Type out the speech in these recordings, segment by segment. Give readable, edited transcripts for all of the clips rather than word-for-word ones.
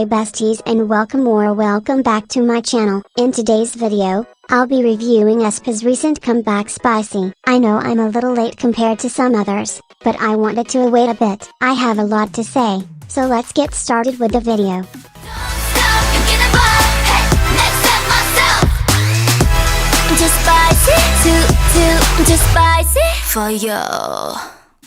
Hey besties and welcome back to my channel. In today's video, I'll be reviewing Aespa's recent comeback Spicy. I know I'm a little late compared to some others, but I wanted to wait a bit. I have a lot to say, so let's get started with the video. Just spicy for you.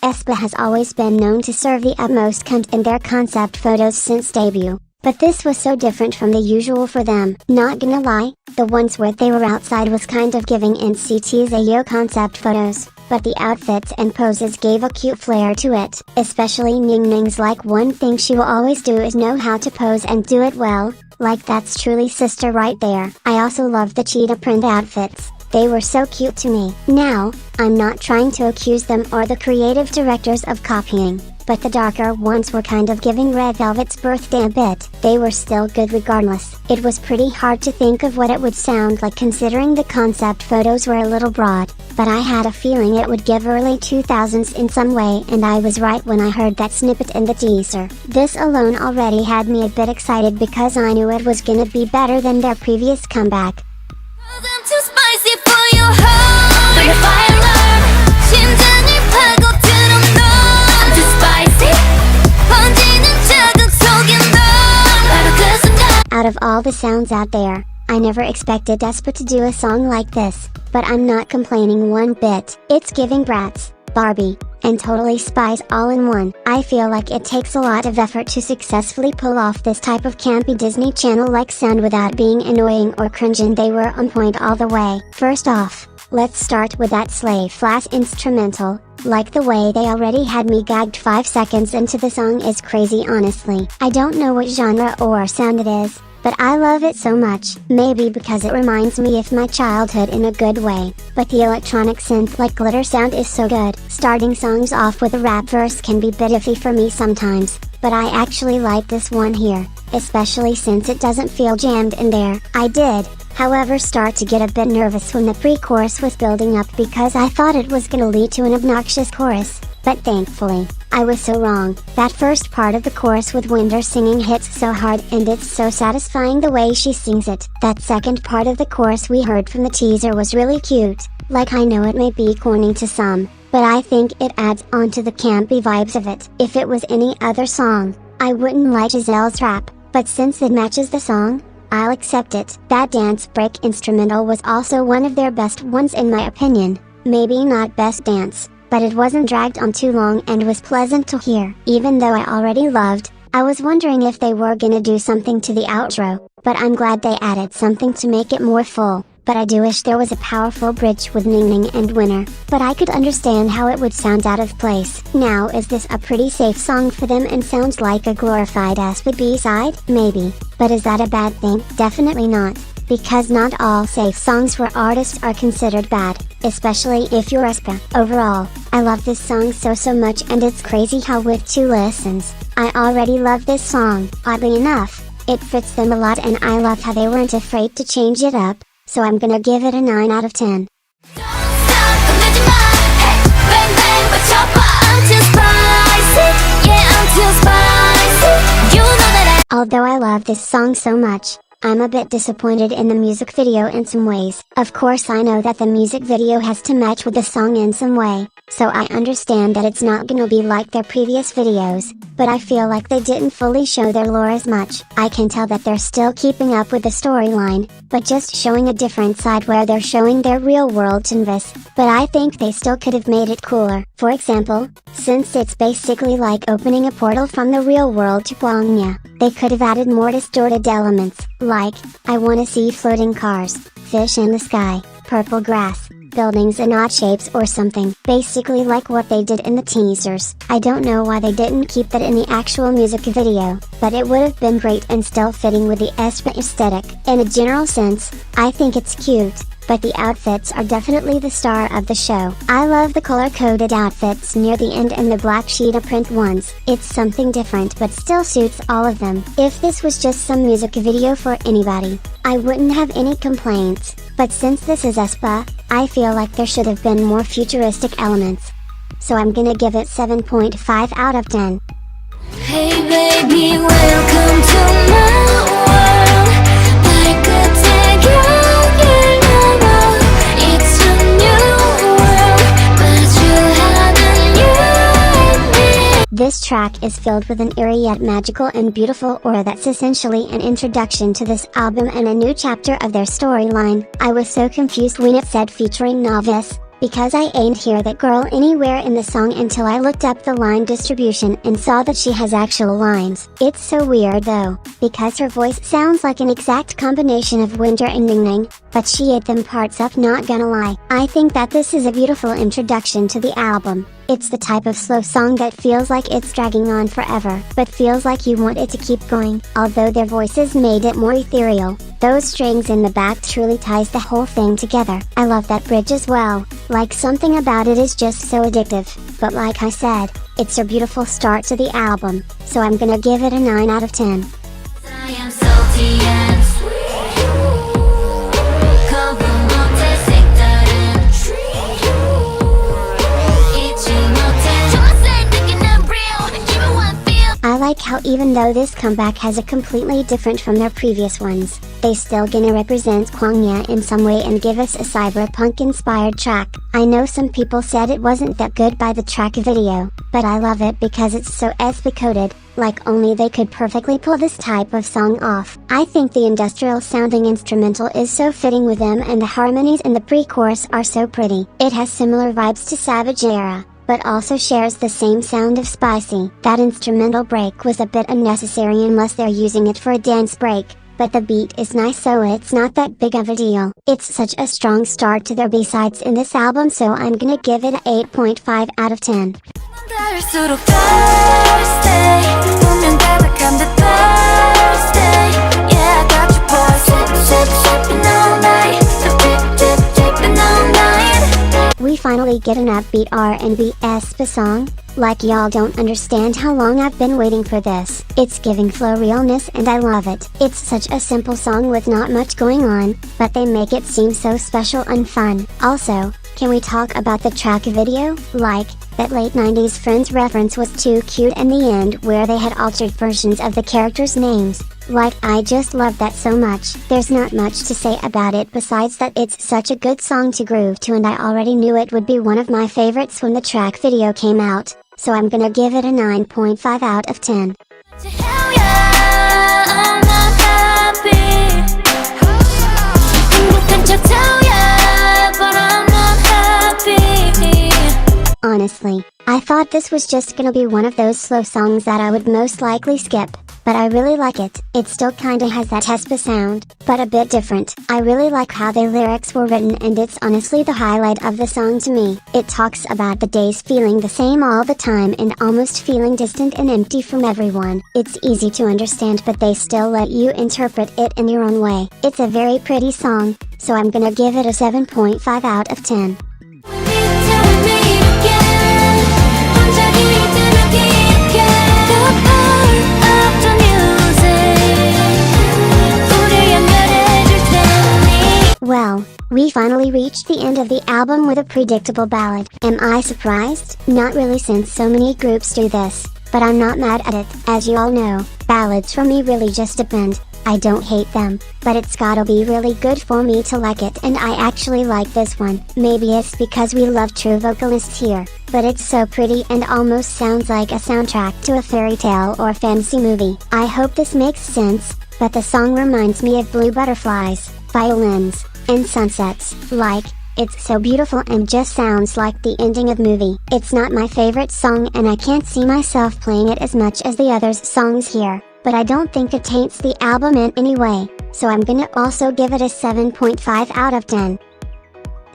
Aespa has always been known to serve the utmost cunt in their concept photos since debut, but this was so different from the usual for them. Not gonna lie, the ones where they were outside was kind of giving NCT's Jihyo concept photos, but the outfits and poses gave a cute flair to it. Especially Ningning's, like, one thing she will always do is know how to pose and do it well, like that's truly sister right there. I also love the cheetah print outfits. They were so cute to me. Now, I'm not trying to accuse them or the creative directors of copying, but the darker ones were kind of giving Red Velvet's birthday a bit. They were still good regardless. It was pretty hard to think of what it would sound like considering the concept photos were a little broad, but I had a feeling it would give early 2000s in some way, and I was right when I heard that snippet in the teaser. This alone already had me a bit excited because I knew it was gonna be better than their previous comeback. I'm too spicy for your heart. Bring the fire alarm. 심장이 파고드는 너. I'm too spicy. 번지는 작은 속인 너. 바로 그 순간. Out of all the sounds out there, I never expected Aespa to do a song like this, but I'm not complaining one bit. It's giving Bratz, Barbie, and totally Spice all in one. I feel like it takes a lot of effort to successfully pull off this type of campy Disney Channel-like sound without being annoying or cringe, and they were on point all the way. First off, let's start with that Slay Flash instrumental. Like, the way they already had me gagged 5 seconds into the song is crazy honestly. I don't know what genre or sound it is, but I love it so much. Maybe because it reminds me of my childhood in a good way, but the electronic synth like glitter sound is so good. Starting songs off with a rap verse can be a bit iffy for me sometimes, but I actually like this one here, especially since it doesn't feel jammed in there. I did, however, start to get a bit nervous when the pre-chorus was building up because I thought it was gonna lead to an obnoxious chorus, but thankfully, I was so wrong. That first part of the chorus with Winder singing hits so hard, and it's so satisfying the way she sings it. That second part of the chorus we heard from the teaser was really cute. Like, I know it may be corny to some, but I think it adds on to the campy vibes of it. If it was any other song, I wouldn't like Giselle's rap, but since it matches the song, I'll accept it. That dance break instrumental was also one of their best ones in my opinion. Maybe not best dance, but it wasn't dragged on too long and was pleasant to hear. Even though I already loved, I was wondering if they were gonna do something to the outro, but I'm glad they added something to make it more full. But I do wish there was a powerful bridge with Ningning and Winner, but I could understand how it would sound out of place. Now, is this a pretty safe song for them and sounds like a glorified Aespa B-side? Maybe, but is that a bad thing? Definitely not. Because not all safe songs for artists are considered bad, especially if you're Aespa. Overall, I love this song so much, and it's crazy how with 2 listens, I already love this song. Oddly enough, it fits them a lot, and I love how they weren't afraid to change it up, so I'm gonna give it a 9 out of 10. Although I love this song so much, I'm a bit disappointed in the music video in some ways. Of course, I know that the music video has to match with the song in some way, so I understand that it's not gonna be like their previous videos, but I feel like they didn't fully show their lore as much. I can tell that they're still keeping up with the storyline, but just showing a different side where they're showing their real world Tinvis, but I think they still could have made it cooler. For example, since it's basically like opening a portal from the real world to Gwangnya, they could have added more distorted elements, like, I wanna see floating cars, fish in the sky, purple grass, buildings and odd shapes or something. Basically like what they did in the teasers. I don't know why they didn't keep that in the actual music video, but it would have been great and still fitting with the Aespa aesthetic. In a general sense, I think it's cute, but the outfits are definitely the star of the show. I love the color-coded outfits near the end and the black cheetah print ones. It's something different but still suits all of them. If this was just some music video for anybody, I wouldn't have any complaints, but since this is Aespa, I feel like there should have been more futuristic elements. So I'm gonna give it 7.5 out of 10. Hey baby, welcome to my world. 발끝에 경계를 넘어. It's a new world. 마주하는 you and me. This track is filled with an eerie yet magical and beautiful aura that's essentially an introduction to this album and a new chapter of their storyline. I was so confused when it said featuring Novice, because I ain't hear that girl anywhere in the song until I looked up the line distribution and saw that she has actual lines. It's so weird though, because her voice sounds like an exact combination of Winter and Ningning, but she ate them parts up, not gonna lie. I think that this is a beautiful introduction to the album. It's the type of slow song that feels like it's dragging on forever, but feels like you want it to keep going. Although their voices made it more ethereal, those strings in the back truly ties the whole thing together. I love that bridge as well, like something about it is just so addictive, but like I said, it's a beautiful start to the album, so I'm gonna give it a 9 out of 10. I am salty and sweet. 거부 못해 색다른 treat. 잊지 못해 좋았을 느끼는 real. Give me one feel. I like how even though this comeback has a completely different from their previous ones, they still gonna represent Kwangya in some way and give us a cyberpunk-inspired track. I know some people said it wasn't that good by the track video, but I love it because it's so Aespa-coded, like only they could perfectly pull this type of song off. I think the industrial-sounding instrumental is so fitting with them and the harmonies in the pre-chorus are so pretty. It has similar vibes to Savage Era, but also shares the same sound of Spicy. That instrumental break was a bit unnecessary unless they're using it for a dance break, but the beat is nice so it's not that big of a deal. It's such a strong start to their B-sides in this album, so I'm gonna give it a 8.5 out of 10. 닿을수록 thirsty. 보면 가득한 the thirsty. Yeah, I got you boy. Sip, sipping all night. Dipping all night. We finally get an upbeat R&B Aespa song. Like y'all don't understand how long I've been waiting for this. It's giving flow realness and I love it. It's such a simple song with not much going on, but they make it seem so special and fun. Also, can we talk about the track video? Like, that late 90s Friends reference was too cute in the end where they had altered versions of the characters' names. Like, I just love that so much. There's not much to say about it besides that it's such a good song to groove to and I already knew it would be one of my favorites when the track video came out, so I'm gonna give it a 9.5 out of 10. Hell yeah, I'm not happy. 행복한 척 tell ya, but I'm not happy. Honestly, I thought this was just gonna be one of those slow songs that I would most likely skip, but I really like it. It still kinda has that Aespa sound, but a bit different. I really like how the lyrics were written and it's honestly the highlight of the song to me. It talks about the days feeling the same all the time and almost feeling distant and empty from everyone. It's easy to understand but they still let you interpret it in your own way. It's a very pretty song, so I'm gonna give it a 7.5 out of 10. Well, we finally reached the end of the album with a predictable ballad. Am I surprised? Not really, since so many groups do this, but I'm not mad at it. As you all know, ballads for me really just depend. I don't hate them, but it's gotta be really good for me to like it, and I actually like this one. Maybe it's because we love true vocalists here, but it's so pretty and almost sounds like a soundtrack to a fairy tale or fantasy movie. I hope this makes sense, but the song reminds me of blue butterflies, violins, and sunsets. Like, it's so beautiful and just sounds like the ending of movie. It's not my favorite song and I can't see myself playing it as much as the others' songs here, but I don't think it taints the album in any way, so I'm gonna also give it a 7.5 out of 10.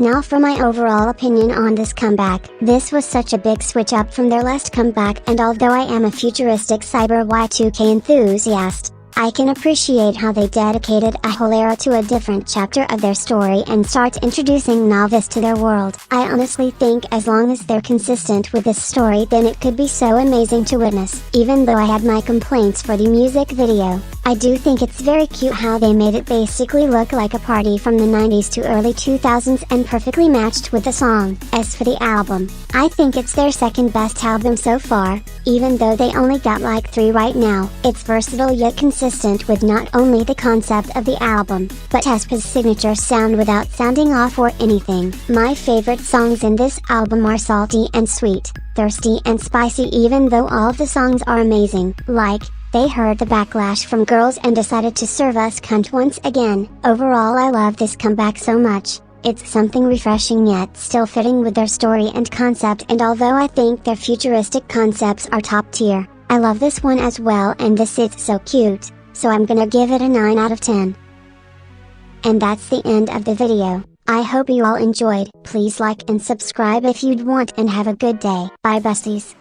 Now for my overall opinion on this comeback. This was such a big switch up from their last comeback, and although I am a futuristic cyber Y2K enthusiast, I can appreciate how they dedicated a whole era to a different chapter of their story and start introducing Novice to their world. I honestly think as long as they're consistent with this story, then it could be so amazing to witness, even though I had my complaints for the music video. I do think it's very cute how they made it basically look like a party from the 90s to early 2000s and perfectly matched with the song. As for the album, I think it's their second best album so far, even though they only got like 3 right now. It's versatile yet consistent with not only the concept of the album, but Aespa's signature sound without sounding off or anything. My favorite songs in this album are salty and sweet, thirsty and spicy, even though all of the songs are amazing. Like, they heard the backlash from girls and decided to serve us cunt once again. Overall, I love this comeback so much. It's something refreshing yet still fitting with their story and concept, and although I think their futuristic concepts are top tier, I love this one as well, and this is so cute, so I'm gonna give it a 9 out of 10. And that's the end of the video. I hope you all enjoyed. Please like and subscribe if you'd want, and have a good day. Bye besties.